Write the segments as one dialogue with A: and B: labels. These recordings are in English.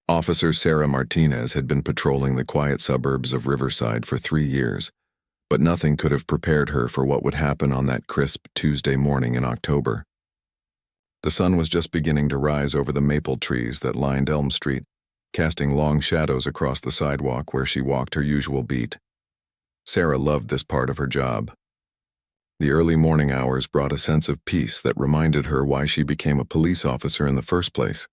A: Officer Sarah Martinez had been patrolling the quiet suburbs of Riverside for 3 years, but nothing could have prepared her for what would happen on that crisp Tuesday morning in October. The sun was just beginning to rise over the maple trees that lined Elm Street, casting long shadows across the sidewalk where she walked her usual beat. Sarah loved this part of her job. The early morning hours brought a sense of peace that reminded her why she became a police officer in the first place.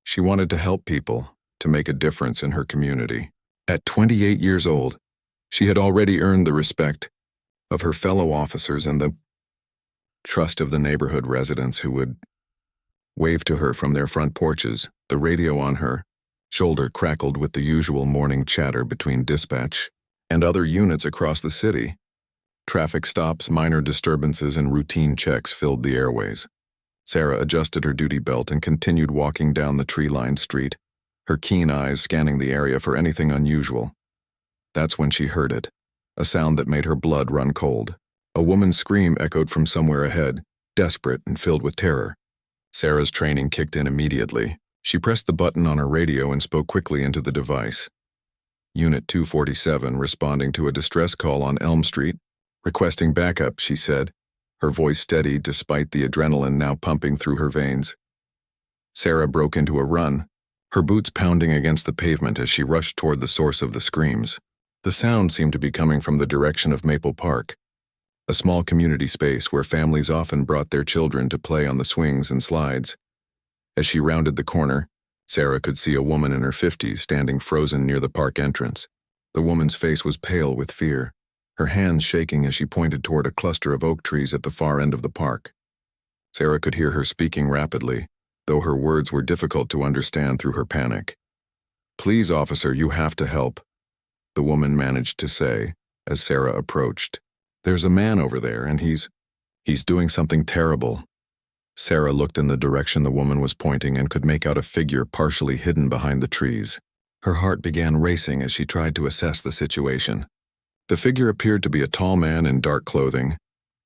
A: She wanted to help people, to make a difference in her community. At 28 years old, she had already earned the respect of her fellow officers and the trust of the neighborhood residents who would wave to her from their front porches. The radio on her shoulder crackled with the usual morning chatter between dispatch and other units across the city. Traffic stops, minor disturbances, and routine checks filled the airways. Sarah adjusted her duty belt and continued walking down the tree-lined street, her keen eyes scanning the area for anything unusual. That's when she heard it, a sound that made her blood run cold. A woman's scream echoed from somewhere ahead, desperate and filled with terror. Sarah's training kicked in immediately. She pressed the button on her radio and spoke quickly into the device. Unit 247 responding to a distress call on Elm Street. Requesting backup, she said, her voice steady despite the adrenaline now pumping through her veins. Sarah broke into a run, her boots pounding against the pavement as she rushed toward the source of the screams. The sound seemed to be coming from the direction of Maple Park, a small community space where families often brought their children to play on the swings and slides. As she rounded the corner, Sarah could see a woman in her 50s standing frozen near the park entrance. The woman's face was pale with fear, her hands shaking as she pointed toward a cluster of oak trees at the far end of the park. Sarah could hear her speaking rapidly, though her words were difficult to understand through her panic. "Please, officer, you have to help," the woman managed to say as Sarah approached. "There's a man over there, and he's doing something terrible." Sarah looked in the direction the woman was pointing and could make out a figure partially hidden behind the trees. Her heart began racing as she tried to assess the situation. The figure appeared to be a tall man in dark clothing,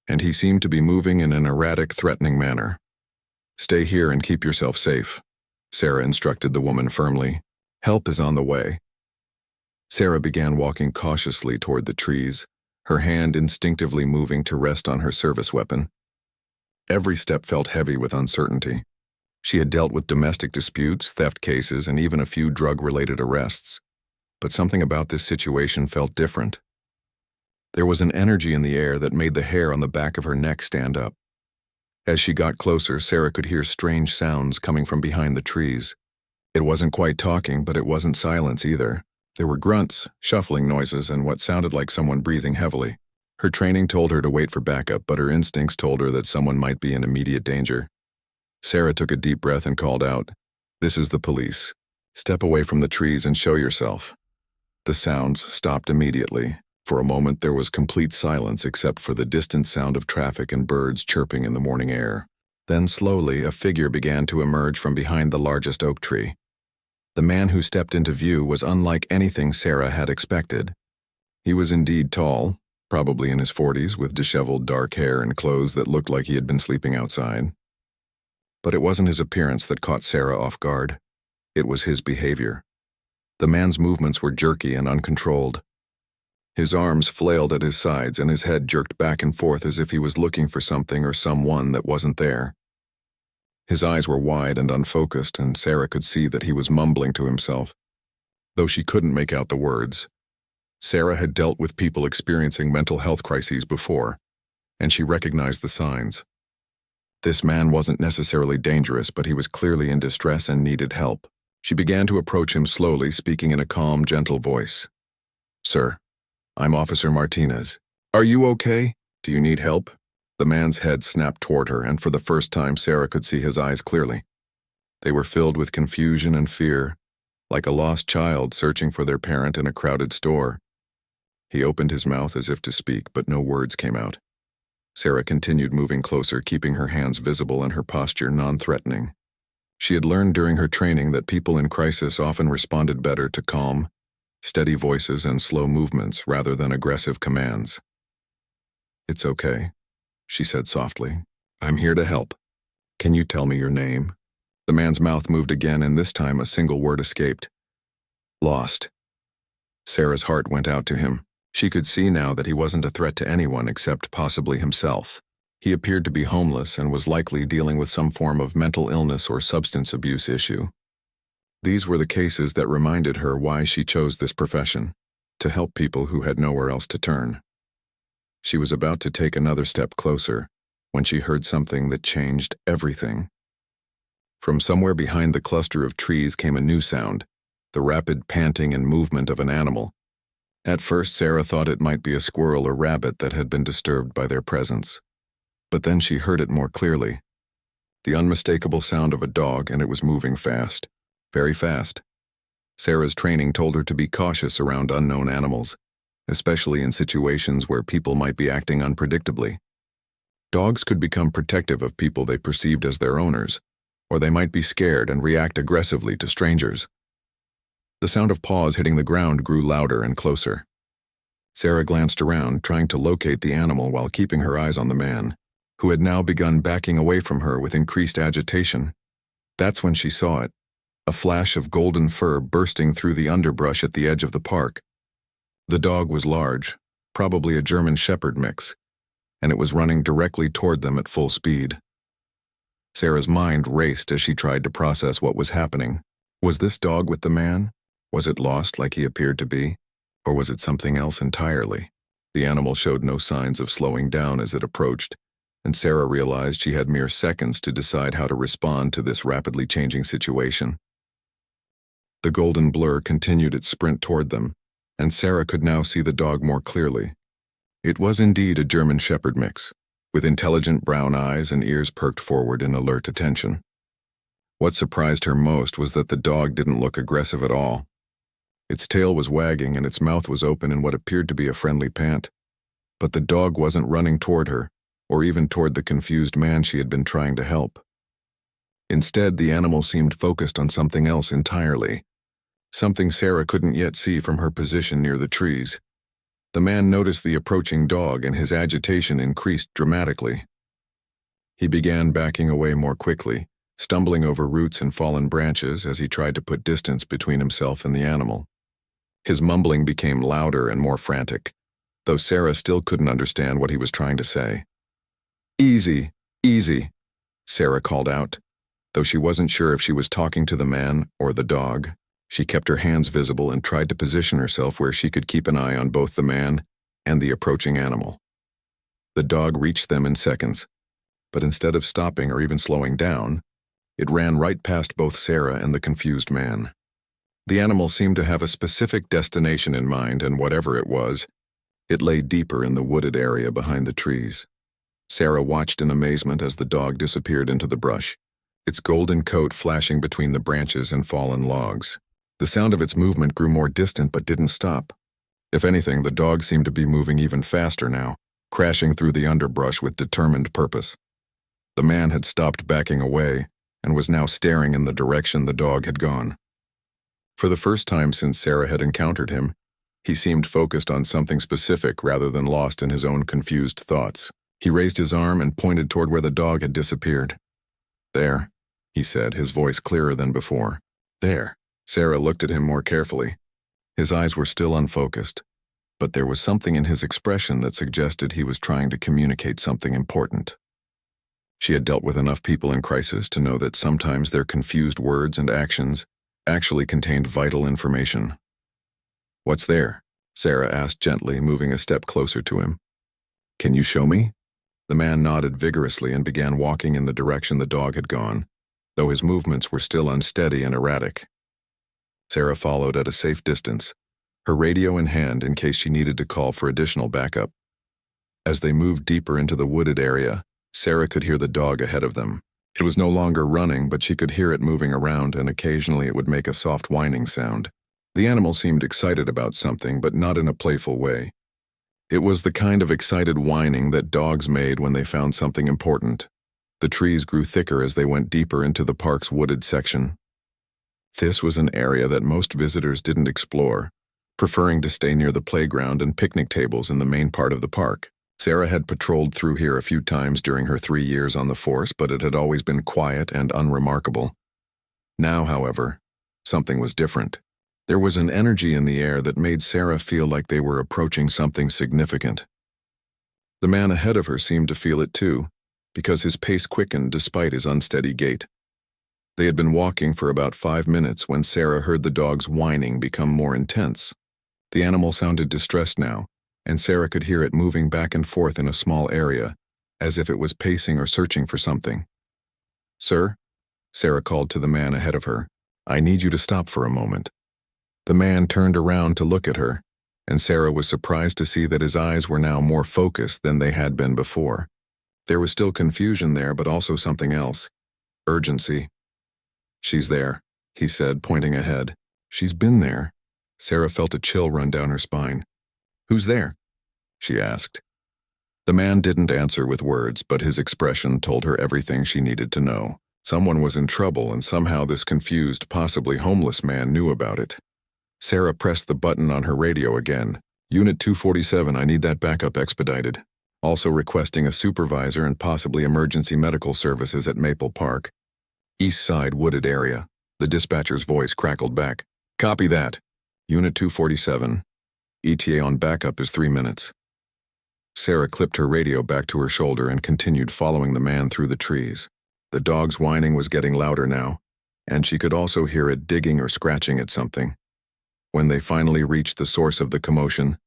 A: and he seemed to be moving in an erratic, threatening manner. "Stay here and keep yourself safe," Sarah instructed the woman firmly. "Help is on the way." Sarah began walking cautiously toward the trees, her hand instinctively moving to rest on her service weapon. Every step felt heavy with uncertainty. She had dealt with domestic disputes, theft cases, and even a few drug-related arrests. But something about this situation felt different. There was an energy in the air that made the hair on the back of her neck stand up. As she got closer, Sarah could hear strange sounds coming from behind the trees. It wasn't quite talking, but it wasn't silence either. There were grunts, shuffling noises, and what sounded like someone breathing heavily. Her training told her to wait for backup, but her instincts told her that someone might be in immediate danger. Sarah took a deep breath and called out, "This is the police. Step away from the trees and show yourself." The sounds stopped immediately. For a moment there was complete silence except for the distant sound of traffic and birds chirping in the morning air. Then slowly a figure began to emerge from behind the largest oak tree. The man who stepped into view was unlike anything Sarah had expected. He was indeed tall, probably in his 40s, with disheveled dark hair and clothes that looked like he had been sleeping outside. But it wasn't his appearance that caught Sarah off guard. It was his behavior. The man's movements were jerky and uncontrolled. His arms flailed at his sides and his head jerked back and forth as if he was looking for something or someone that wasn't there. His eyes were wide and unfocused, and Sarah could see that he was mumbling to himself, though she couldn't make out the words. Sarah had dealt with people experiencing mental health crises before, and she recognized the signs. This man wasn't necessarily dangerous, but he was clearly in distress and needed help. She began to approach him slowly, speaking in a calm, gentle voice. "Sir, I'm Officer Martinez. Are you okay? Do you need help?" The man's head snapped toward her, and for the first time Sarah could see his eyes clearly. They were filled with confusion and fear, like a lost child searching for their parent in a crowded store. He opened his mouth as if to speak, but no words came out. Sarah continued moving closer, keeping her hands visible and her posture non-threatening. She had learned during her training that people in crisis often responded better to calm, steady voices and slow movements rather than aggressive commands. "It's okay," she said softly. "I'm here to help. Can you tell me your name?" The man's mouth moved again, and this time a single word escaped. Lost. Sarah's heart went out to him. She could see now that he wasn't a threat to anyone except possibly himself. He appeared to be homeless and was likely dealing with some form of mental illness or substance abuse issue. These were the cases that reminded her why she chose this profession, to help people who had nowhere else to turn. She was about to take another step closer when she heard something that changed everything. From somewhere behind the cluster of trees came a new sound, the rapid panting and movement of an animal. At first, Sarah thought it might be a squirrel or rabbit that had been disturbed by their presence. But then she heard it more clearly. The unmistakable sound of a dog, and it was moving fast, very fast. Sarah's training told her to be cautious around unknown animals, especially in situations where people might be acting unpredictably. Dogs could become protective of people they perceived as their owners, or they might be scared and react aggressively to strangers. The sound of paws hitting the ground grew louder and closer. Sarah glanced around, trying to locate the animal while keeping her eyes on the man, who had now begun backing away from her with increased agitation. That's when she saw it, a flash of golden fur bursting through the underbrush at the edge of the park. The dog was large, probably a German Shepherd mix, and it was running directly toward them at full speed. Sarah's mind raced as she tried to process what was happening. Was this dog with the man? Was it lost like he appeared to be? Or was it something else entirely? The animal showed no signs of slowing down as it approached, and Sarah realized she had mere seconds to decide how to respond to this rapidly changing situation. The golden blur continued its sprint toward them, and Sarah could now see the dog more clearly. It was indeed a German Shepherd mix, with intelligent brown eyes and ears perked forward in alert attention. What surprised her most was that the dog didn't look aggressive at all. Its tail was wagging and its mouth was open in what appeared to be a friendly pant. But the dog wasn't running toward her, or even toward the confused man she had been trying to help. Instead, the animal seemed focused on something else entirely, something Sarah couldn't yet see from her position near the trees. The man noticed the approaching dog and his agitation increased dramatically. He began backing away more quickly, stumbling over roots and fallen branches as he tried to put distance between himself and the animal. His mumbling became louder and more frantic, though Sarah still couldn't understand what he was trying to say. "Easy, easy," Sarah called out. Though she wasn't sure if she was talking to the man or the dog, she kept her hands visible and tried to position herself where she could keep an eye on both the man and the approaching animal. The dog reached them in seconds, but instead of stopping or even slowing down, it ran right past both Sarah and the confused man. The animal seemed to have a specific destination in mind, and whatever it was, it lay deeper in the wooded area behind the trees. Sarah watched in amazement as the dog disappeared into the brush, its golden coat flashing between the branches and fallen logs. The sound of its movement grew more distant but didn't stop. If anything, the dog seemed to be moving even faster now, crashing through the underbrush with determined purpose. The man had stopped backing away and was now staring in the direction the dog had gone. For the first time since Sarah had encountered him, he seemed focused on something specific rather than lost in his own confused thoughts. He raised his arm and pointed toward where the dog had disappeared. "There," he said, his voice clearer than before. "There." Sarah looked at him more carefully. His eyes were still unfocused, but there was something in his expression that suggested he was trying to communicate something important. She had dealt with enough people in crisis to know that sometimes their confused words and actions actually contained vital information. "What's there?" Sarah asked gently, moving a step closer to him. "Can you show me?" The man nodded vigorously and began walking in the direction the dog had gone, though his movements were still unsteady and erratic. Sarah followed at a safe distance, her radio in hand in case she needed to call for additional backup. As they moved deeper into the wooded area, Sarah could hear the dog ahead of them. It was no longer running, but she could hear it moving around, and occasionally it would make a soft whining sound. The animal seemed excited about something, but not in a playful way. It was the kind of excited whining that dogs made when they found something important. The trees grew thicker as they went deeper into the park's wooded section. This was an area that most visitors didn't explore, preferring to stay near the playground and picnic tables in the main part of the park. Sarah had patrolled through here a few times during her 3 years on the force, but it had always been quiet and unremarkable. Now, however, something was different. There was an energy in the air that made Sarah feel like they were approaching something significant. The man ahead of her seemed to feel it too, because his pace quickened despite his unsteady gait. They had been walking for about 5 minutes when Sarah heard the dog's whining become more intense. The animal sounded distressed now, and Sarah could hear it moving back and forth in a small area, as if it was pacing or searching for something. "Sir?" Sarah called to the man ahead of her. "I need you to stop for a moment." The man turned around to look at her, and Sarah was surprised to see that his eyes were now more focused than they had been before. There was still confusion there, but also something else. Urgency. "She's there," he said, pointing ahead. "She's been there." Sarah felt a chill run down her spine. "Who's there?" she asked. The man didn't answer with words, but his expression told her everything she needed to know. Someone was in trouble, and somehow this confused, possibly homeless man knew about it. Sarah pressed the button on her radio again. "Unit 247, I need that backup expedited. Also requesting a supervisor and possibly emergency medical services at Maple Park. East Side wooded area." The dispatcher's voice crackled back. "Copy that. Unit 247. ETA on backup is 3 minutes. Sarah clipped her radio back to her shoulder and continued following the man through the trees. The dog's whining was getting louder now, and she could also hear it digging or scratching at something. When they finally reached the source of the commotion,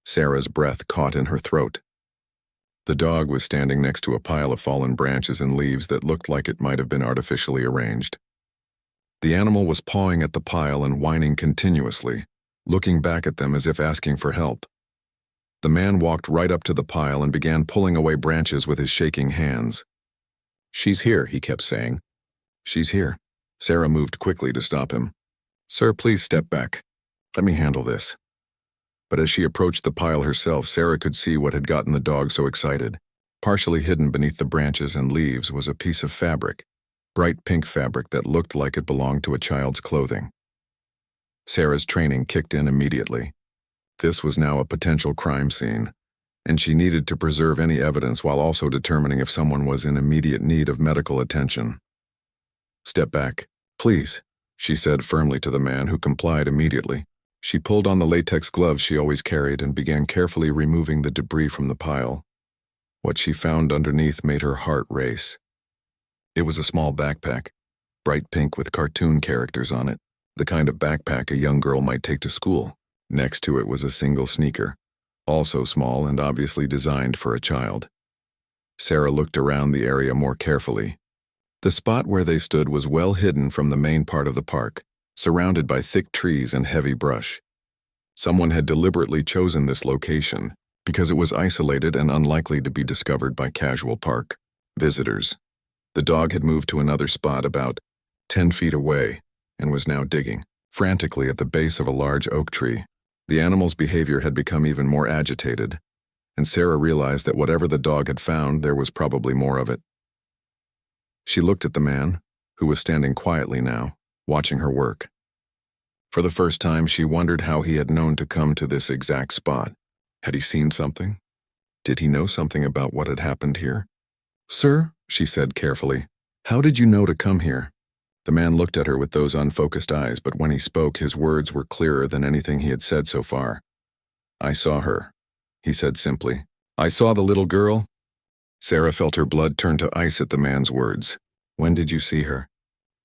A: Sarah's breath caught in her throat. The dog was standing next to a pile of fallen branches and leaves that looked like it might have been artificially arranged. The animal was pawing at the pile and whining continuously, looking back at them as if asking for help. The man walked right up to the pile and began pulling away branches with his shaking hands. "She's here," he kept saying. "She's here." Sarah moved quickly to stop him. "Sir, please step back. Let me handle this." But as she approached the pile herself, Sarah could see what had gotten the dog so excited. Partially hidden beneath the branches and leaves was a piece of fabric, bright pink fabric that looked like it belonged to a child's clothing. Sarah's training kicked in immediately. This was now a potential crime scene, and she needed to preserve any evidence while also determining if someone was in immediate need of medical attention. "Step back, please," she said firmly to the man, who complied immediately. She pulled on the latex gloves she always carried and began carefully removing the debris from the pile. What she found underneath made her heart race. It was a small backpack, bright pink with cartoon characters on it, the kind of backpack a young girl might take to school. Next to it was a single sneaker, also small and obviously designed for a child. Sarah looked around the area more carefully. The spot where they stood was well hidden from the main part of the park, surrounded by thick trees and heavy brush. Someone had deliberately chosen this location because it was isolated and unlikely to be discovered by casual park visitors. The dog had moved to another spot about 10 feet away and was now digging frantically at the base of a large oak tree. The animal's behavior had become even more agitated, and Sarah realized that whatever the dog had found, there was probably more of it. She looked at the man, who was standing quietly now, watching her work. For the first time, she wondered how he had known to come to this exact spot. Had he seen something? Did he know something about what had happened here? "Sir," she said carefully, "how did you know to come here?" The man looked at her with those unfocused eyes, but when he spoke, his words were clearer than anything he had said so far. "I saw her," he said simply. "I saw the little girl." Sarah felt her blood turn to ice at the man's words. "When did you see her?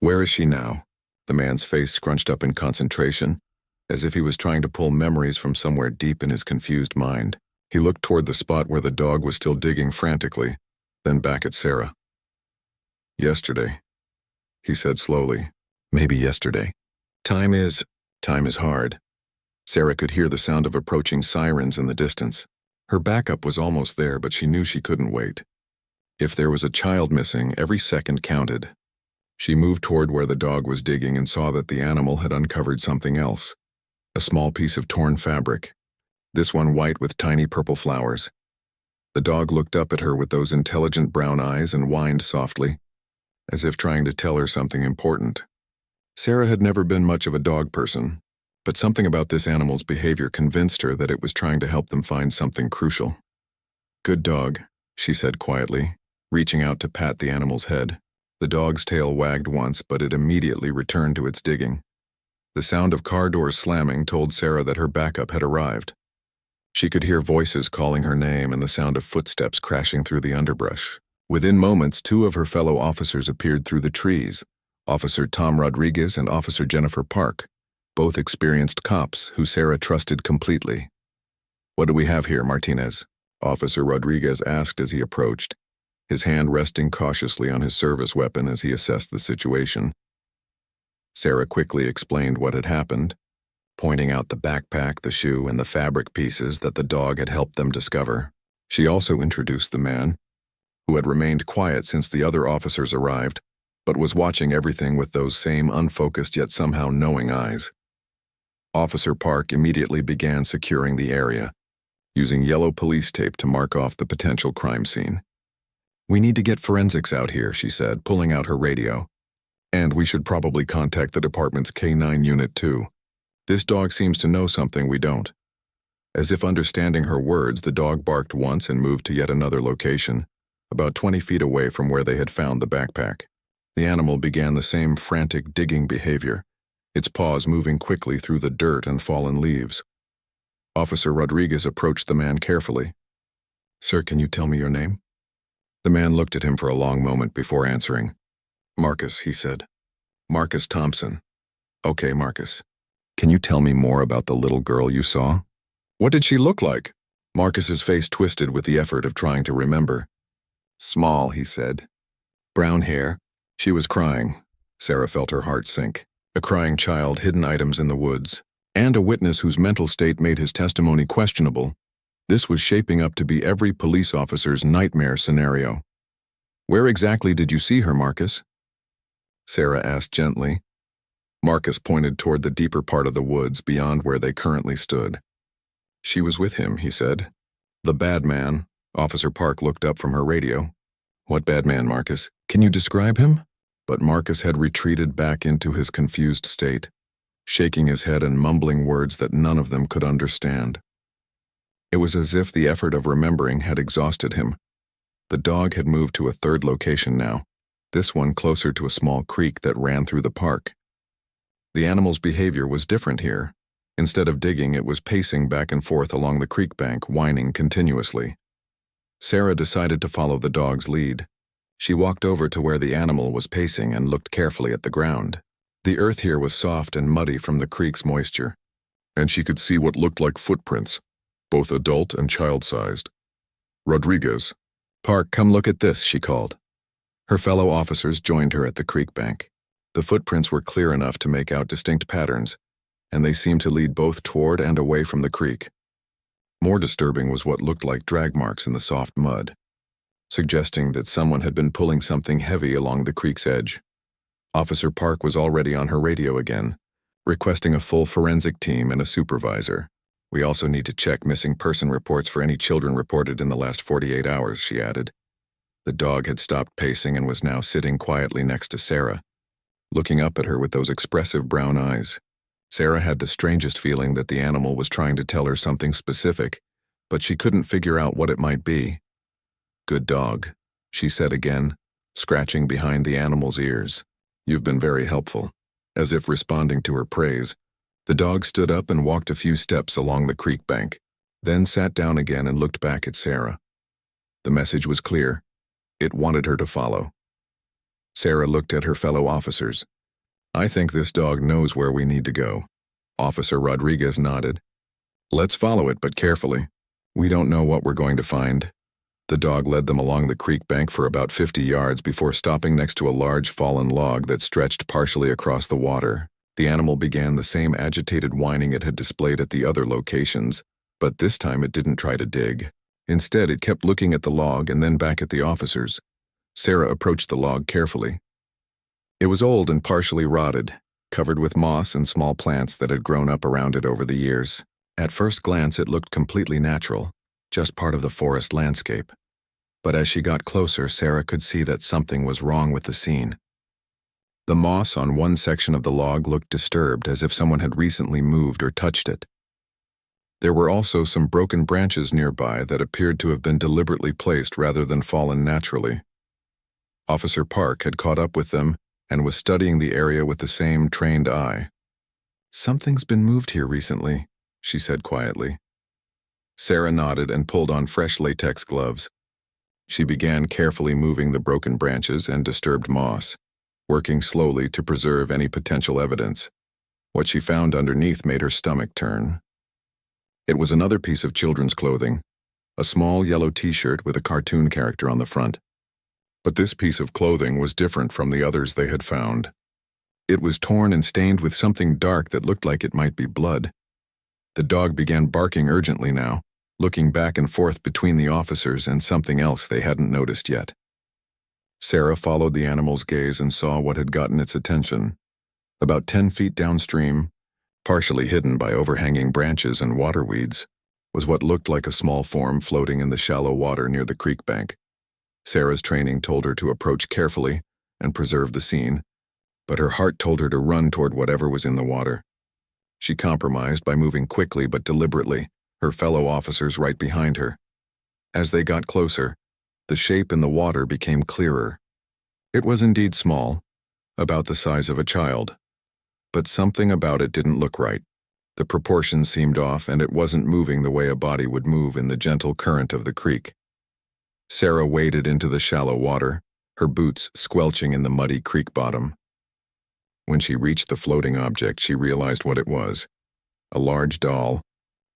A: Where is she now?" The man's face scrunched up in concentration, as if he was trying to pull memories from somewhere deep in his confused mind. He looked toward the spot where the dog was still digging frantically, then back at Sarah. "Yesterday," he said slowly. "Maybe yesterday. Time is hard." Sarah could hear the sound of approaching sirens in the distance. Her backup was almost there, but she knew she couldn't wait. If there was a child missing, every second counted. She moved toward where the dog was digging and saw that the animal had uncovered something else. A small piece of torn fabric, this one white with tiny purple flowers. The dog looked up at her with those intelligent brown eyes and whined softly, as if trying to tell her something important. Sarah had never been much of a dog person, but something about this animal's behavior convinced her that it was trying to help them find something crucial. "Good dog," she said quietly, reaching out to pat the animal's head. The dog's tail wagged once, but it immediately returned to its digging. The sound of car doors slamming told Sarah that her backup had arrived. She could hear voices calling her name and the sound of footsteps crashing through the underbrush. Within moments, two of her fellow officers appeared through the trees, Officer Tom Rodriguez and Officer Jennifer Park, both experienced cops who Sarah trusted completely. "What do we have here, Martinez?" Officer Rodriguez asked as he approached, his hand resting cautiously on his service weapon as he assessed the situation. Sarah quickly explained what had happened, pointing out the backpack, the shoe, and the fabric pieces that the dog had helped them discover. She also introduced the man, who had remained quiet since the other officers arrived, but was watching everything with those same unfocused yet somehow knowing eyes. Officer Park immediately began securing the area, using yellow police tape to mark off the potential crime scene. "We need to get forensics out here," she said, pulling out her radio. "And we should probably contact the department's K9 unit too. This dog seems to know something we don't." As if understanding her words, the dog barked once and moved to yet another location, about 20 feet away from where they had found the backpack. The animal began the same frantic digging behavior, its paws moving quickly through the dirt and fallen leaves. Officer Rodriguez approached the man carefully. "Sir, can you tell me your name?" The man looked at him for a long moment before answering. "Marcus," he said. "Marcus Thompson." "Okay, Marcus. Can you tell me more about the little girl you saw?" "What did she look like?" Marcus's face twisted with the effort of trying to remember. "Small," he said. "Brown hair." She was crying. Sarah felt her heart sink. A crying child, hidden items in the woods, and a witness whose mental state made his testimony questionable. This was shaping up to be every police officer's nightmare scenario. "Where exactly did you see her, Marcus?" Sarah asked gently. Marcus pointed toward the deeper part of the woods beyond where they currently stood. "She was with him," he said. "The bad man." Officer Park looked up from her radio. "What bad man, Marcus? Can you describe him?" But Marcus had retreated back into his confused state, shaking his head and mumbling words that none of them could understand. It was as if the effort of remembering had exhausted him. The dog had moved to a third location now, this one closer to a small creek that ran through the park. The animal's behavior was different here. Instead of digging, it was pacing back and forth along the creek bank, whining continuously. Sarah decided to follow the dog's lead. She walked over to where the animal was pacing and looked carefully at the ground. The earth here was soft and muddy from the creek's moisture, and she could see what looked like footprints, both adult and child-sized. "Rodriguez." "Park, come look at this," she called. Her fellow officers joined her at the creek bank. The footprints were clear enough to make out distinct patterns, and they seemed to lead both toward and away from the creek. More disturbing was what looked like drag marks in the soft mud, suggesting that someone had been pulling something heavy along the creek's edge. Officer Park was already on her radio again, requesting a full forensic team and a supervisor. "We also need to check missing person reports for any children reported in the last 48 hours, she added. The dog had stopped pacing and was now sitting quietly next to Sarah, looking up at her with those expressive brown eyes. Sarah had the strangest feeling that the animal was trying to tell her something specific, but she couldn't figure out what it might be. "Good dog," she said again, scratching behind the animal's ears. "You've been very helpful." As if responding to her praise, the dog stood up and walked a few steps along the creek bank, then sat down again and looked back at Sarah. The message was clear. It wanted her to follow. Sarah looked at her fellow officers. "I think this dog knows where we need to go." Officer Rodriguez nodded. "Let's follow it, but carefully. We don't know what we're going to find." The dog led them along the creek bank for about 50 yards before stopping next to a large fallen log that stretched partially across the water. The animal began the same agitated whining it had displayed at the other locations, but this time it didn't try to dig. Instead, it kept looking at the log and then back at the officers. Sarah approached the log carefully. It was old and partially rotted, covered with moss and small plants that had grown up around it over the years. At first glance, it looked completely natural, just part of the forest landscape. But as she got closer, Sarah could see that something was wrong with the scene. The moss on one section of the log looked disturbed, as if someone had recently moved or touched it. There were also some broken branches nearby that appeared to have been deliberately placed rather than fallen naturally. Officer Park had caught up with them and was studying the area with the same trained eye. "Something's been moved here recently," she said quietly. Sarah nodded and pulled on fresh latex gloves. She began carefully moving the broken branches and disturbed moss, working slowly to preserve any potential evidence. What she found underneath made her stomach turn. It was another piece of children's clothing, a small yellow t-shirt with a cartoon character on the front. But this piece of clothing was different from the others they had found. It was torn and stained with something dark that looked like it might be blood. The dog began barking urgently now, looking back and forth between the officers and something else they hadn't noticed yet. Sarah followed the animal's gaze and saw what had gotten its attention. About 10 feet downstream, partially hidden by overhanging branches and water weeds, was what looked like a small form floating in the shallow water near the creek bank. Sarah's training told her to approach carefully and preserve the scene, but her heart told her to run toward whatever was in the water. She compromised by moving quickly but deliberately, her fellow officers right behind her. As they got closer, the shape in the water became clearer. It was indeed small, about the size of a child. But something about it didn't look right. The proportions seemed off, and it wasn't moving the way a body would move in the gentle current of the creek. Sarah waded into the shallow water, her boots squelching in the muddy creek bottom. When she reached the floating object, she realized what it was. A large doll,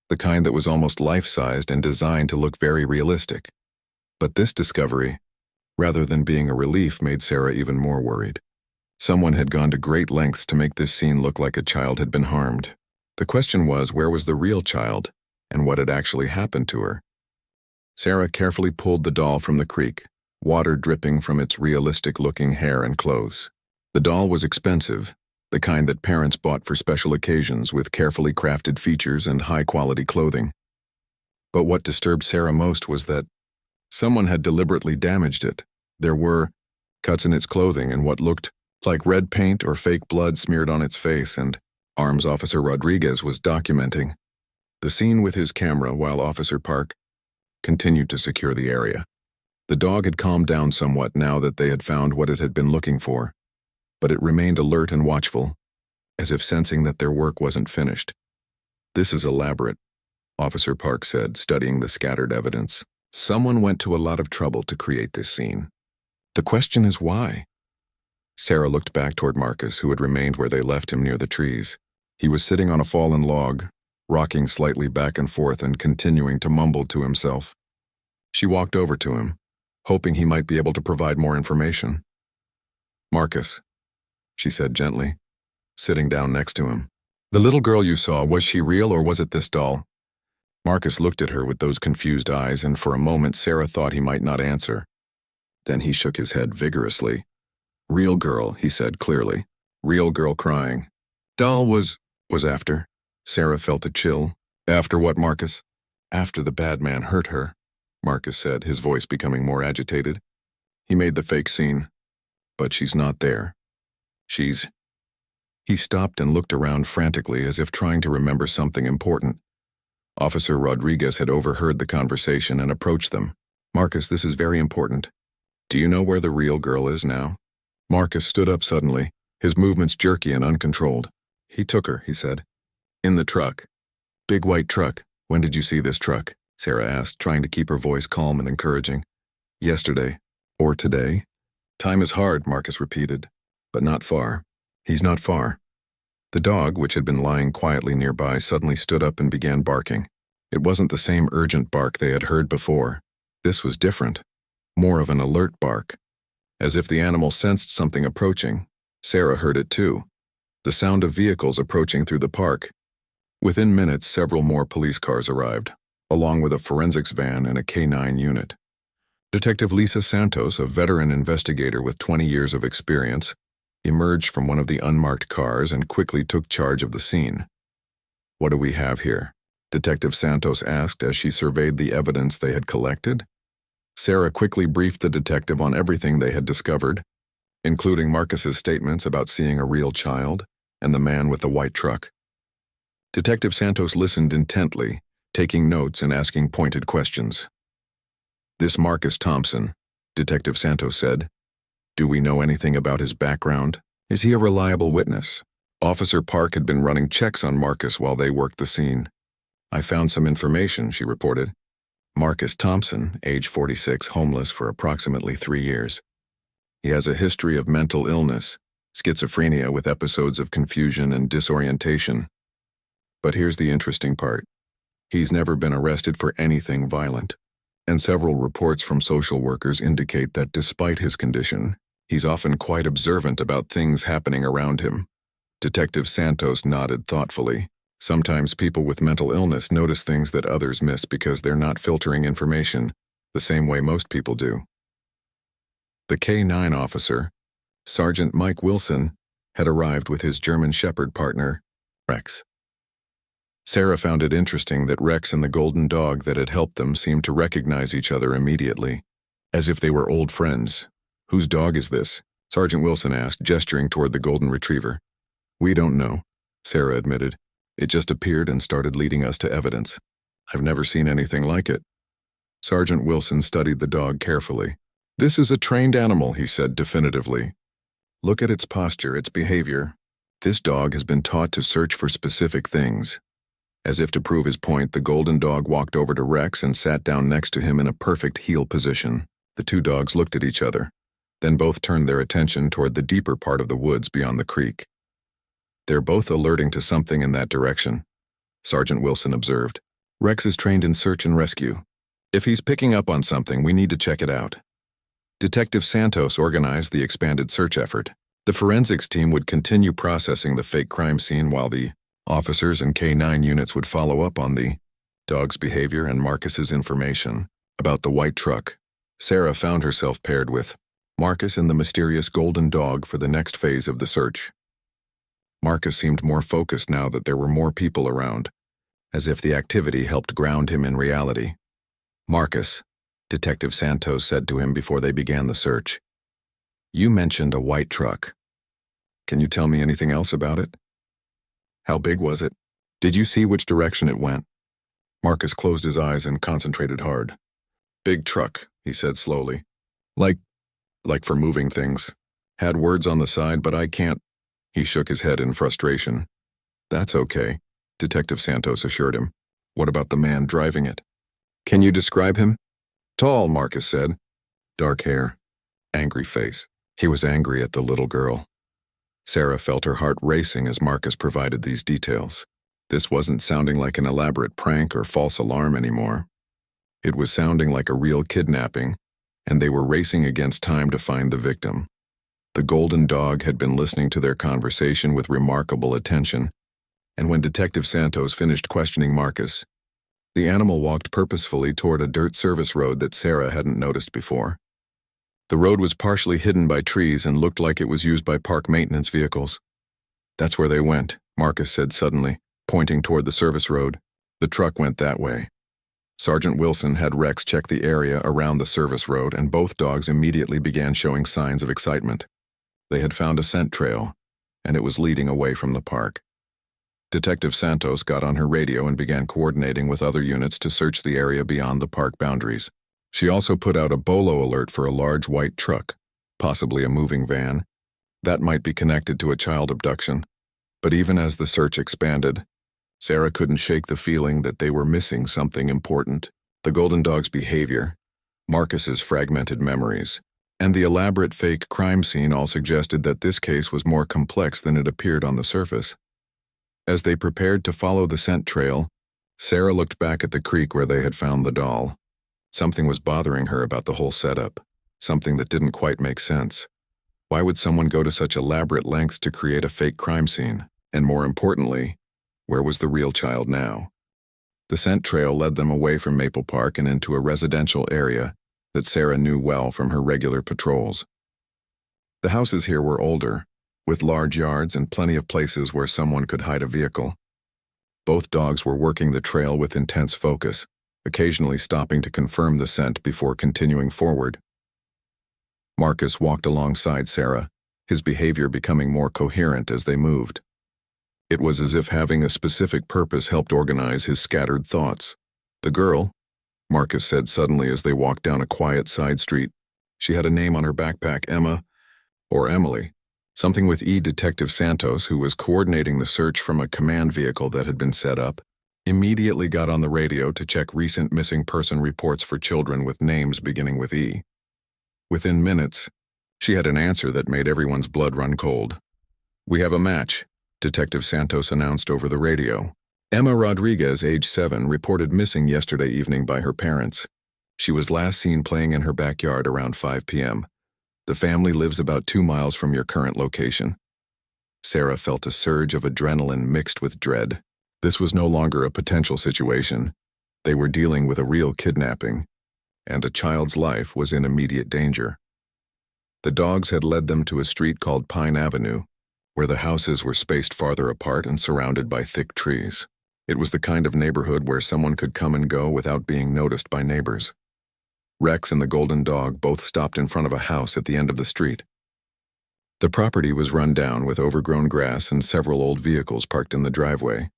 A: the kind that was almost life-sized and designed to look very realistic. But this discovery, rather than being a relief, made Sarah even more worried. Someone had gone to great lengths to make this scene look like a child had been harmed. The question was, where was the real child, and what had actually happened to her? Sarah carefully pulled the doll from the creek, water dripping from its realistic-looking hair and clothes. The doll was expensive, the kind that parents bought for special occasions with carefully crafted features and high-quality clothing. But what disturbed Sarah most was that someone had deliberately damaged it. There were cuts in its clothing and what looked like red paint or fake blood smeared on its face, and Arms Officer Rodriguez was documenting the scene with his camera while Officer Park continued to secure the area. The dog had calmed down somewhat now that they had found what it had been looking for, but it remained alert and watchful, as if sensing that their work wasn't finished. "This is elaborate," Officer Park said, studying the scattered evidence. "Someone went to a lot of trouble to create this scene. The question is why?" Sarah looked back toward Marcus, who had remained where they left him near the trees. He was sitting on a fallen log, rocking slightly back and forth and continuing to mumble to himself. She walked over to him, hoping he might be able to provide more information. "Marcus," she said gently, sitting down next to him. "The little girl you saw, was she real or was it this doll?" Marcus looked at her with those confused eyes, and for a moment Sarah thought he might not answer. Then he shook his head vigorously. "Real girl," he said clearly. "Real girl crying. Doll was after." Sarah felt a chill. "After what, Marcus?" "After the bad man hurt her," Marcus said, his voice becoming more agitated. "He made the fake scene. But she's not there. She's—" He stopped and looked around frantically as if trying to remember something important. Officer Rodriguez had overheard the conversation and approached them. "Marcus, this is very important. Do you know where the real girl is now?" Marcus stood up suddenly, his movements jerky and uncontrolled. "He took her," he said. "In the truck. Big white truck. When did you see this truck?" Sarah asked, trying to keep her voice calm and encouraging. "Yesterday. Or today?" "Time is hard," Marcus repeated. "But not far. He's not far." The dog, which had been lying quietly nearby, suddenly stood up and began barking. It wasn't the same urgent bark they had heard before. This was different. More of an alert bark. As if the animal sensed something approaching. Sarah heard it too. The sound of vehicles approaching through the park. Within minutes, several more police cars arrived, along with a forensics van and a K-9 unit. Detective Lisa Santos, a veteran investigator with 20 years of experience, emerged from one of the unmarked cars and quickly took charge of the scene. "What do we have here?" Detective Santos asked as she surveyed the evidence they had collected. Sarah quickly briefed the detective on everything they had discovered, including Marcus's statements about seeing a real child and the man with the white truck. Detective Santos listened intently, taking notes and asking pointed questions. "This Marcus Thompson," Detective Santos said, Do we know anything about his background? Is he a reliable witness? Officer Park had been running checks on Marcus while they worked the scene. I found some information, she reported. Marcus Thompson, age 46, homeless for approximately 3 years. He has a history of mental illness, schizophrenia with episodes of confusion and disorientation. But here's the interesting part. He's never been arrested for anything violent, and several reports from social workers indicate that despite his condition, he's often quite observant about things happening around him. Detective Santos nodded thoughtfully. Sometimes people with mental illness notice things that others miss because they're not filtering information the same way most people do. The K-9 officer, Sergeant Mike Wilson, had arrived with his German Shepherd partner, Rex. Sarah found it interesting that Rex and the golden dog that had helped them seemed to recognize each other immediately, as if they were old friends. "Whose dog is this?" Sergeant Wilson asked, gesturing toward the golden retriever. "We don't know," Sarah admitted. "It just appeared and started leading us to evidence. I've never seen anything like it." Sergeant Wilson studied the dog carefully. "This is a trained animal," he said definitively. "Look at its posture, its behavior. This dog has been taught to search for specific things." As if to prove his point, the golden dog walked over to Rex and sat down next to him in a perfect heel position. The two dogs looked at each other, then both turned their attention toward the deeper part of the woods beyond the creek. "They're both alerting to something in that direction," Sergeant Wilson observed. "Rex is trained in search and rescue. If he's picking up on something, we need to check it out." Detective Santos organized the expanded search effort. The forensics team would continue processing the fake crime scene while the officers and K-9 units would follow up on the dog's behavior and Marcus's information about the white truck. Sarah found herself paired with Marcus and the mysterious golden dog for the next phase of the search. Marcus seemed more focused now that there were more people around, as if the activity helped ground him in reality. "Marcus," Detective Santos said to him before they began the search, "you mentioned a white truck. Can you tell me anything else about it? How big was it? Did you see which direction it went?" Marcus closed his eyes and concentrated hard. "Big truck," he said slowly. Like for moving things. Had words on the side, but I can't." He shook his head in frustration. "That's okay," Detective Santos assured him. "What about the man driving it? Can you describe him?" "Tall," Marcus said. "Dark hair. Angry face." He was angry at the little girl. Sarah felt her heart racing as Marcus provided these details. This wasn't sounding like an elaborate prank or false alarm anymore. It was sounding like a real kidnapping, and they were racing against time to find the victim. The golden dog had been listening to their conversation with remarkable attention, and when Detective Santos finished questioning Marcus, the animal walked purposefully toward a dirt service road that Sarah hadn't noticed before. The road was partially hidden by trees and looked like it was used by park maintenance vehicles. "That's where they went," Marcus said suddenly, pointing toward the service road. "The truck went that way." Sergeant Wilson had Rex check the area around the service road, and both dogs immediately began showing signs of excitement. They had found a scent trail, and it was leading away from the park. Detective Santos got on her radio and began coordinating with other units to search the area beyond the park boundaries. She also put out a bolo alert for a large white truck, possibly a moving van. That might be connected to a child abduction. But even as the search expanded, Sarah couldn't shake the feeling that they were missing something important. The golden dog's behavior, Marcus's fragmented memories, and the elaborate fake crime scene all suggested that this case was more complex than it appeared on the surface. As they prepared to follow the scent trail, Sarah looked back at the creek where they had found the doll. Something was bothering her about the whole setup, something that didn't quite make sense. Why would someone go to such elaborate lengths to create a fake crime scene? And more importantly, where was the real child now? The scent trail led them away from Maple Park and into a residential area that Sarah knew well from her regular patrols. The houses here were older, with large yards and plenty of places where someone could hide a vehicle. Both dogs were working the trail with intense focus, occasionally stopping to confirm the scent before continuing forward. Marcus walked alongside Sarah, his behavior becoming more coherent as they moved. It was as if having a specific purpose helped organize his scattered thoughts. "The girl," Marcus said suddenly as they walked down a quiet side street. "She had a name on her backpack, Emma. Or Emily. Something with E. Detective Santos, who was coordinating the search from a command vehicle that had been set up, immediately got on the radio to check recent missing person reports for children with names beginning with E. Within minutes, she had an answer that made everyone's blood run cold. "We have a match," Detective Santos announced over the radio. Emma Rodriguez, age 7, reported missing yesterday evening by her parents. She was last seen playing in her backyard around 5 p.m. The family lives about 2 miles from your current location. Sarah felt a surge of adrenaline mixed with dread. This was no longer a potential situation. They were dealing with a real kidnapping, and a child's life was in immediate danger. The dogs had led them to a street called Pine Avenue, where the houses were spaced farther apart and surrounded by thick trees. It was the kind of neighborhood where someone could come and go without being noticed by neighbors. Rex and the golden dog both stopped in front of a house at the end of the street. The property was run down with overgrown grass and several old vehicles parked in the driveway.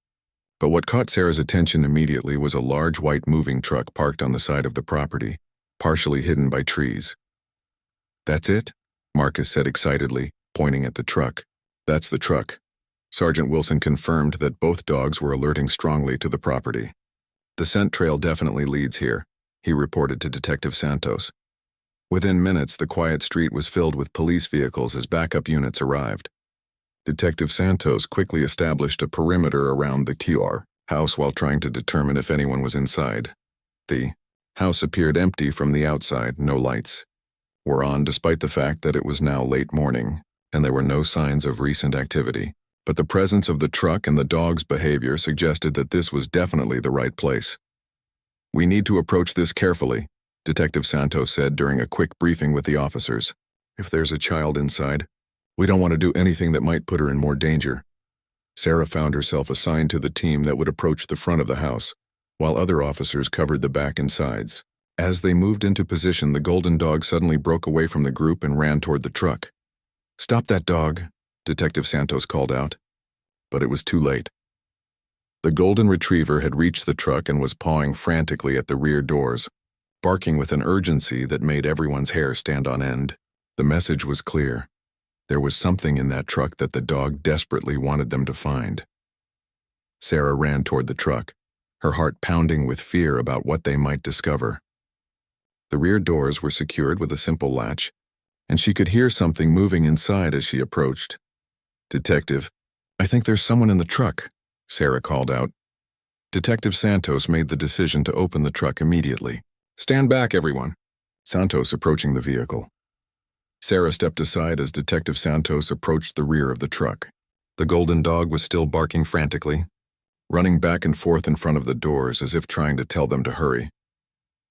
A: But what caught Sarah's attention immediately was a large white moving truck parked on the side of the property, partially hidden by trees. "That's it?" Marcus said excitedly, pointing at the truck. "That's the truck." Sergeant Wilson confirmed that both dogs were alerting strongly to the property. "The scent trail definitely leads here," he reported to Detective Santos. Within minutes, the quiet street was filled with police vehicles as backup units arrived. Detective Santos quickly established a perimeter around the QR house while trying to determine if anyone was inside. The house appeared empty from the outside, no lights were on despite the fact that it was now late morning, and there were no signs of recent activity. But the presence of the truck and the dog's behavior suggested that this was definitely the right place. "We need to approach this carefully," Detective Santos said during a quick briefing with the officers. "If there's a child inside, we don't want to do anything that might put her in more danger." Sarah found herself assigned to the team that would approach the front of the house, while other officers covered the back and sides. As they moved into position, the golden dog suddenly broke away from the group and ran toward the truck. "Stop that dog," Detective Santos called out. But it was too late. The golden retriever had reached the truck and was pawing frantically at the rear doors, barking with an urgency that made everyone's hair stand on end. The message was clear. There was something in that truck that the dog desperately wanted them to find. Sarah ran toward the truck, her heart pounding with fear about what they might discover. The rear doors were secured with a simple latch, and she could hear something moving inside as she approached. "Detective, I think there's someone in the truck," Sarah called out. Detective Santos made the decision to open the truck immediately. "Stand back, everyone," Santos approaching the vehicle. Sarah stepped aside as Detective Santos approached the rear of the truck. The golden dog was still barking frantically, running back and forth in front of the doors as if trying to tell them to hurry.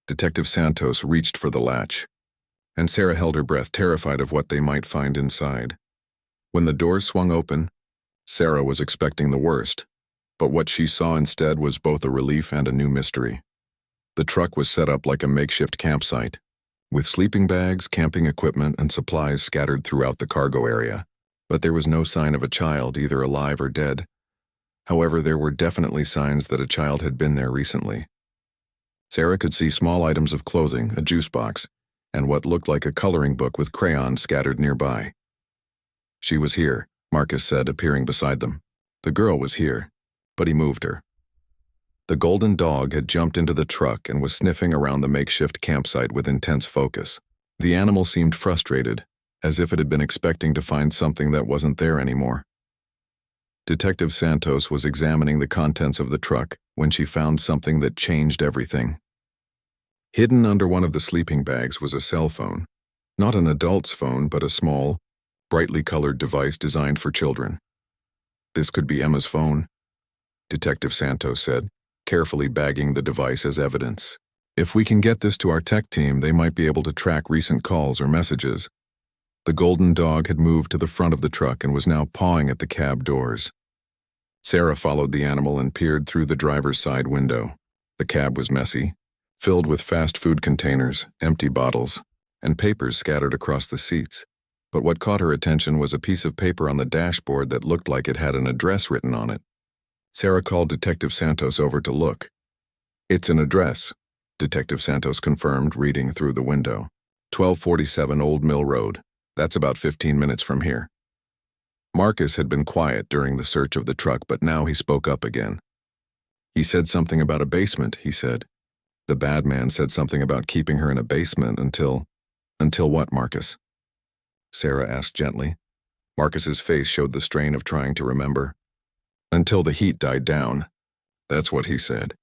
A: Detective Santos reached for the latch, and Sarah held her breath, terrified of what they might find inside. When the doors swung open, Sarah was expecting the worst, but what she saw instead was both a relief and a new mystery. The truck was set up like a makeshift campsite, with sleeping bags, camping equipment, and supplies scattered throughout the cargo area, but there was no sign of a child, either alive or dead. However, there were definitely signs that a child had been there recently. Sarah could see small items of clothing, a juice box, and what looked like a coloring book with crayons scattered nearby. "She was here," Marcus said, appearing beside them. "The girl was here, but he moved her." The golden dog had jumped into the truck and was sniffing around the makeshift campsite with intense focus. The animal seemed frustrated, as if it had been expecting to find something that wasn't there anymore. Detective Santos was examining the contents of the truck when she found something that changed everything. Hidden under one of the sleeping bags was a cell phone. Not an adult's phone, but a small, brightly colored device designed for children. "This could be Emma's phone," Detective Santos said, carefully bagging the device as evidence. "If we can get this to our tech team, they might be able to track recent calls or messages." The golden dog had moved to the front of the truck and was now pawing at the cab doors. Sarah followed the animal and peered through the driver's side window. The cab was messy, filled with fast food containers, empty bottles, and papers scattered across the seats. But what caught her attention was a piece of paper on the dashboard that looked like it had an address written on it. Sarah called Detective Santos over to look. "It's an address," Detective Santos confirmed, reading through the window. 1247 Old Mill Road, That's about 15 minutes from here. Marcus had been quiet during the search of the truck, but now he spoke up again. He said something about a basement, he said. The bad man said something about keeping her in a basement until what, Marcus? Sarah asked gently. Marcus's face showed the strain of trying to remember. Until the heat died down. That's what he said.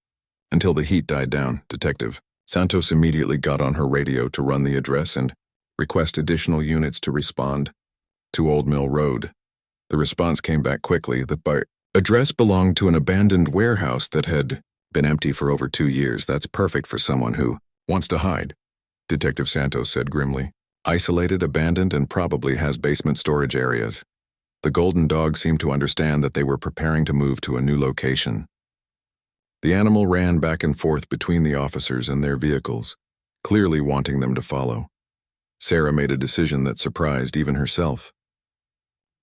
A: Until the heat died down, Detective. Santos immediately got on her radio to run the address and request additional units to respond to Old Mill Road. The response came back quickly. The address belonged to an abandoned warehouse that had been empty for over 2 years. That's perfect for someone who wants to hide, Detective Santos said grimly. Isolated, abandoned, and probably has basement storage areas. The Golden Dog seemed to understand that they were preparing to move to a new location. The animal ran back and forth between the officers and their vehicles, clearly wanting them to follow. Sarah made a decision that surprised even herself.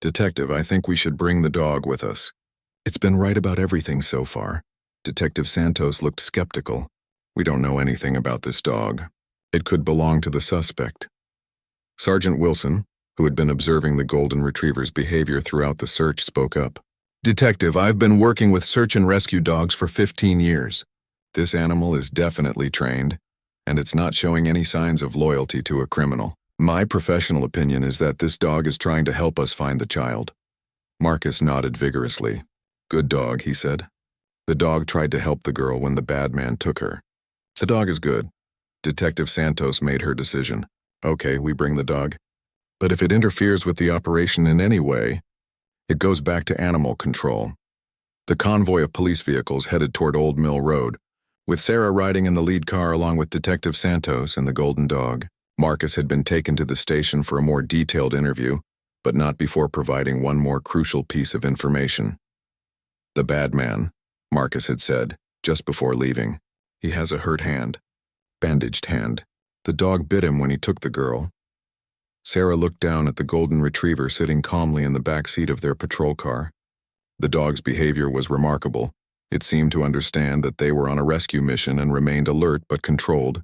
A: Detective, I think we should bring the dog with us. It's been right about everything so far. Detective Santos looked skeptical. We don't know anything about this dog. It could belong to the suspect. Sergeant Wilson, who had been observing the Golden Retriever's behavior throughout the search, spoke up. Detective, I've been working with search and rescue dogs for 15 years. This animal is definitely trained, and it's not showing any signs of loyalty to a criminal. My professional opinion is that this dog is trying to help us find the child. Marcus nodded vigorously. Good dog, he said. The dog tried to help the girl when the bad man took her. The dog is good. Detective Santos made her decision. Okay, we bring the dog. But if it interferes with the operation in any way, it goes back to animal control. The convoy of police vehicles headed toward Old Mill Road, with Sarah riding in the lead car along with Detective Santos and the Golden Dog. Marcus had been taken to the station for a more detailed interview, but not before providing one more crucial piece of information. The bad man, Marcus had said, just before leaving. He has a hurt hand. Bandaged hand. The dog bit him when he took the girl. Sarah looked down at the Golden Retriever sitting calmly in the back seat of their patrol car. The dog's behavior was remarkable. It seemed to understand that they were on a rescue mission and remained alert but controlled.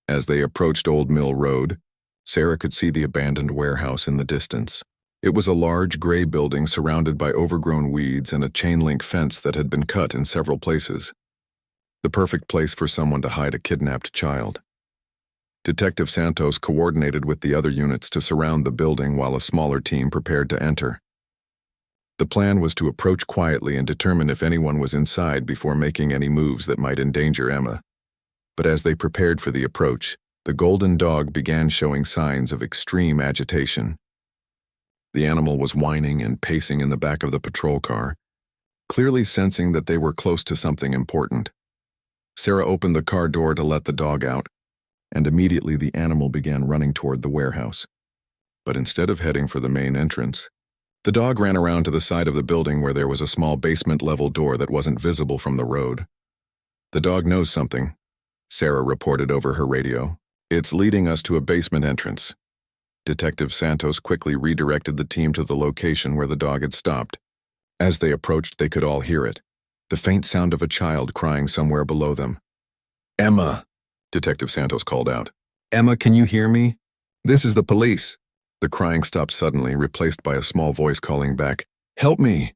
A: As they approached Old Mill Road, Sarah could see the abandoned warehouse in the distance. It was a large gray building surrounded by overgrown weeds and a chain-link fence that had been cut in several places. The perfect place for someone to hide a kidnapped child. Detective Santos coordinated with the other units to surround the building while a smaller team prepared to enter. The plan was to approach quietly and determine if anyone was inside before making any moves that might endanger Emma. But as they prepared for the approach, the Golden Dog began showing signs of extreme agitation. The animal was whining and pacing in the back of the patrol car, clearly sensing that they were close to something important. Sarah opened the car door to let the dog out, and immediately the animal began running toward the warehouse. But instead of heading for the main entrance, the dog ran around to the side of the building where there was a small basement-level door that wasn't visible from the road. The dog knows something, Sarah reported over her radio. It's leading us to a basement entrance. Detective Santos quickly redirected the team to the location where the dog had stopped. As they approached, they could all hear it, the faint sound of a child crying somewhere below them. Emma, Detective Santos called out. Emma, can you hear me? This is the police. The crying stopped suddenly, replaced by a small voice calling back, Help me!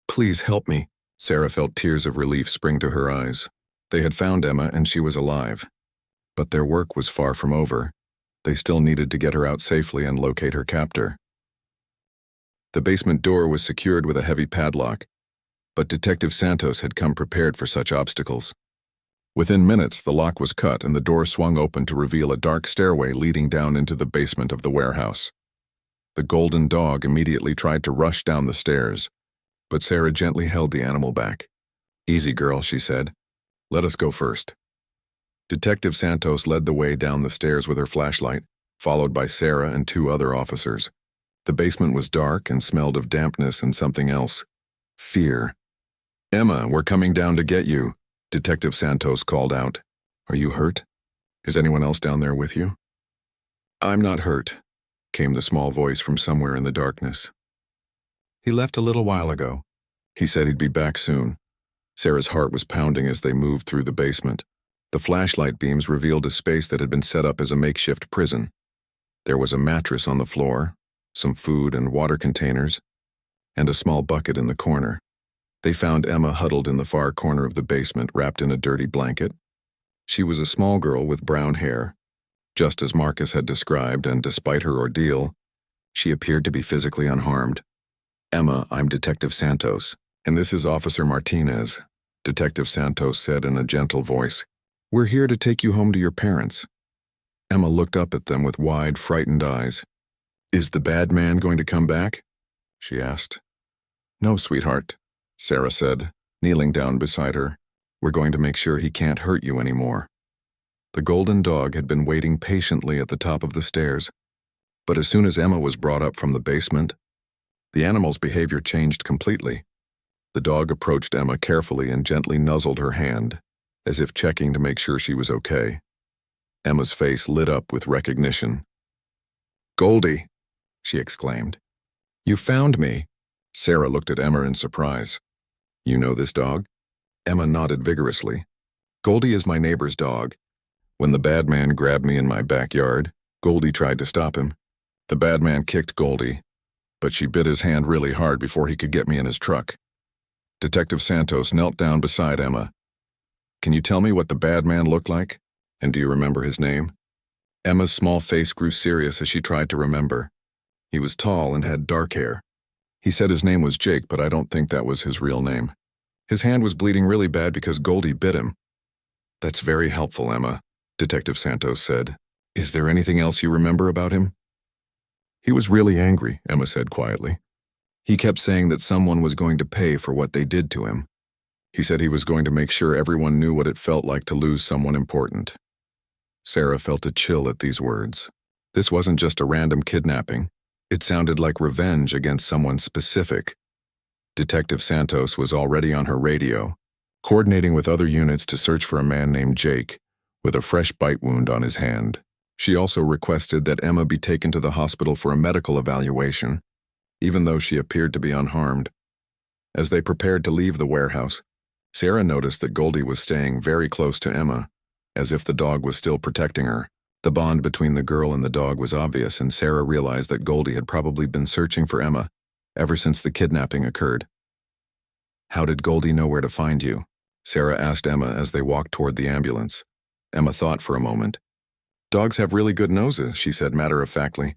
A: Please help me. Sarah felt tears of relief spring to her eyes. They had found Emma and she was alive. But their work was far from over. They still needed to get her out safely and locate her captor. The basement door was secured with a heavy padlock, but Detective Santos had come prepared for such obstacles. Within minutes, the lock was cut and the door swung open to reveal a dark stairway leading down into the basement of the warehouse. The Golden Dog immediately tried to rush down the stairs, but Sarah gently held the animal back. Easy, girl, she said. Let us go first. Detective Santos led the way down the stairs with her flashlight, followed by Sarah and 2 other officers. The basement was dark and smelled of dampness and something else. Fear. Emma, we're coming down to get you, Detective Santos called out. Are you hurt? Is anyone else down there with you? I'm not hurt, came the small voice from somewhere in the darkness. He left a little while ago. He said he'd be back soon. Sarah's heart was pounding as they moved through the basement. The flashlight beams revealed a space that had been set up as a makeshift prison. There was a mattress on the floor, some food and water containers, and a small bucket in the corner. They found Emma huddled in the far corner of the basement, wrapped in a dirty blanket. She was a small girl with brown hair, just as Marcus had described, and despite her ordeal, she appeared to be physically unharmed. "Emma, I'm Detective Santos, and this is Officer Martinez," Detective Santos said in a gentle voice. "We're here to take you home to your parents." Emma looked up at them with wide, frightened eyes. "Is the bad man going to come back?" she asked. "No, sweetheart," Sarah said, kneeling down beside her. "We're going to make sure he can't hurt you anymore." The golden dog had been waiting patiently at the top of the stairs, but as soon as Emma was brought up from the basement, the animal's behavior changed completely. The dog approached Emma carefully and gently nuzzled her hand, as if checking to make sure she was okay. Emma's face lit up with recognition. "Goldie!" she exclaimed. "You found me!" Sarah looked at Emma in surprise. "You know this dog?" Emma nodded vigorously. "Goldie is my neighbor's dog. When the bad man grabbed me in my backyard, Goldie tried to stop him. The bad man kicked Goldie, but she bit his hand really hard before he could get me in his truck." Detective Santos knelt down beside Emma. "Can you tell me what the bad man looked like? And do you remember his name?" Emma's small face grew serious as she tried to remember. He was tall and had dark hair. He said his name was Jake, but I don't think that was his real name. His hand was bleeding really bad because Goldie bit him. "That's very helpful, Emma," Detective Santos said. "Is there anything else you remember about him?" "He was really angry," Emma said quietly. "He kept saying that someone was going to pay for what they did to him. He said he was going to make sure everyone knew what it felt like to lose someone important." Sarah felt a chill at these words. This wasn't just a random kidnapping. It sounded like revenge against someone specific. Detective Santos was already on her radio, coordinating with other units to search for a man named Jake, with a fresh bite wound on his hand. She also requested that Emma be taken to the hospital for a medical evaluation, even though she appeared to be unharmed. As they prepared to leave the warehouse, Sarah noticed that Goldie was staying very close to Emma, as if the dog was still protecting her. The bond between the girl and the dog was obvious, and Sarah realized that Goldie had probably been searching for Emma ever since the kidnapping occurred. "How did Goldie know where to find you?" Sarah asked Emma as they walked toward the ambulance. Emma thought for a moment. "Dogs have really good noses," she said matter-of-factly.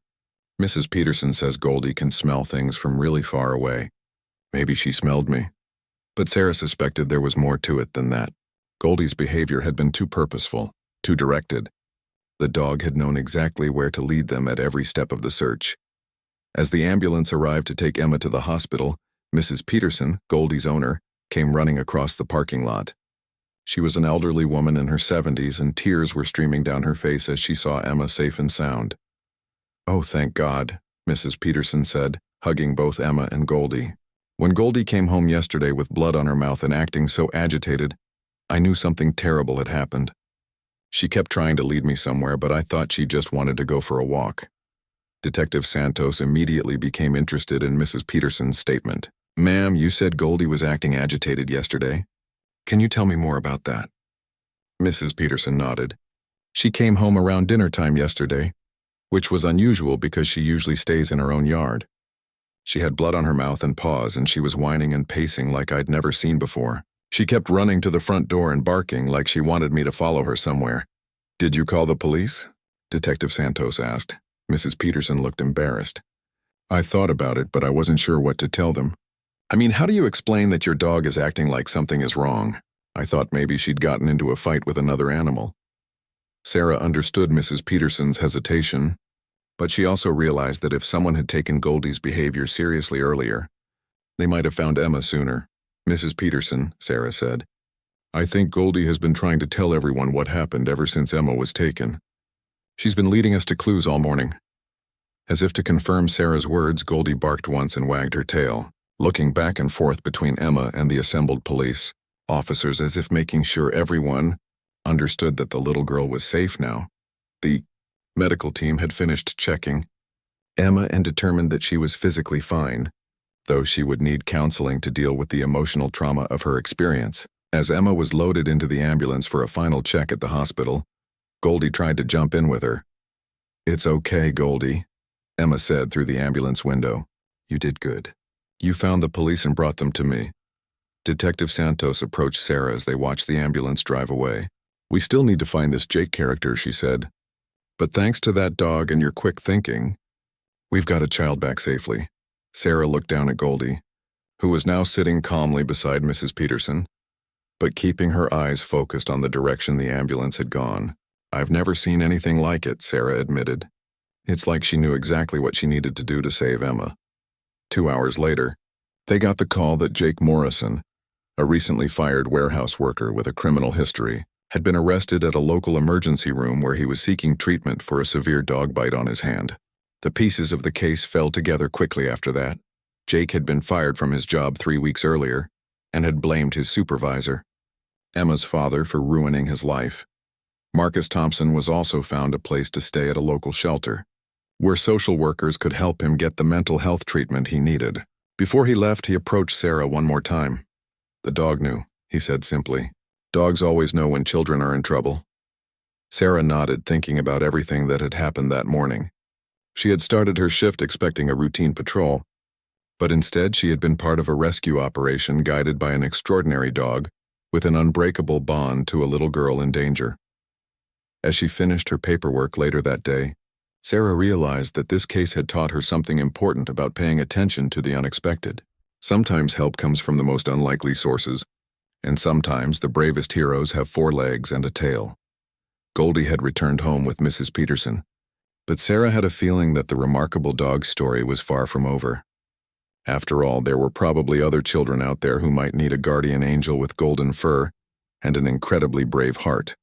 A: "Mrs. Peterson says Goldie can smell things from really far away. Maybe she smelled me." But Sarah suspected there was more to it than that. Goldie's behavior had been too purposeful, too directed. The dog had known exactly where to lead them at every step of the search. As the ambulance arrived to take Emma to the hospital, Mrs. Peterson, Goldie's owner, came running across the parking lot. She was an elderly woman in her 70s, and tears were streaming down her face as she saw Emma safe and sound. "Oh, thank God," Mrs. Peterson said, hugging both Emma and Goldie. "When Goldie came home yesterday with blood on her mouth and acting so agitated, I knew something terrible had happened. She kept trying to lead me somewhere, but I thought she just wanted to go for a walk." Detective Santos immediately became interested in Mrs. Peterson's statement. "Ma'am, you said Goldie was acting agitated yesterday. Can you tell me more about that?" Mrs. Peterson nodded. "She came home around dinner time yesterday, which was unusual because she usually stays in her own yard. She had blood on her mouth and paws, and she was whining and pacing like I'd never seen before. She kept running to the front door and barking like she wanted me to follow her somewhere." "Did you call the police?" Detective Santos asked. Mrs. Peterson looked embarrassed. "I thought about it, but I wasn't sure what to tell them. I mean, how do you explain that your dog is acting like something is wrong? I thought maybe she'd gotten into a fight with another animal." Sarah understood Mrs. Peterson's hesitation, but she also realized that if someone had taken Goldie's behavior seriously earlier, they might have found Emma sooner. "Mrs. Peterson," Sarah said, "I think Goldie has been trying to tell everyone what happened ever since Emma was taken. She's been leading us to clues all morning." As if to confirm Sarah's words, Goldie barked once and wagged her tail, looking back and forth between Emma and the assembled police officers, as if making sure everyone understood that the little girl was safe now. The medical team had finished checking Emma and determined that she was physically fine, though she would need counseling to deal with the emotional trauma of her experience. As Emma was loaded into the ambulance for a final check at the hospital, Goldie tried to jump in with her. "It's okay, Goldie," Emma said through the ambulance window. "You did good. You found the police and brought them to me." Detective Santos approached Sarah as they watched the ambulance drive away. "We still need to find this Jake character," she said. "But thanks to that dog and your quick thinking, we've got a child back safely." Sarah looked down at Goldie, who was now sitting calmly beside Mrs. Peterson, but keeping her eyes focused on the direction the ambulance had gone. "I've never seen anything like it," Sarah admitted. It's like she knew exactly what she needed to do to save Emma. 2 hours later, they got the call that Jake Morrison, a recently fired warehouse worker with a criminal history, had been arrested at a local emergency room where he was seeking treatment for a severe dog bite on his hand. The pieces of the case fell together quickly after that. Jake had been fired from his job 3 weeks earlier and had blamed his supervisor, Emma's father, for ruining his life. Marcus Thompson was also found a place to stay at a local shelter, where social workers could help him get the mental health treatment he needed. Before he left, he approached Sarah one more time. "The dog knew," he said simply. "Dogs always know when children are in trouble." Sarah nodded, thinking about everything that had happened that morning. She had started her shift expecting a routine patrol, but instead she had been part of a rescue operation guided by an extraordinary dog with an unbreakable bond to a little girl in danger. As she finished her paperwork later that day, Sarah realized that this case had taught her something important about paying attention to the unexpected. Sometimes help comes from the most unlikely sources, and sometimes the bravest heroes have 4 legs and a tail. Goldie had returned home with Mrs. Peterson, but Sarah had a feeling that the remarkable dog story was far from over. After all, there were probably other children out there who might need a guardian angel with golden fur and an incredibly brave heart.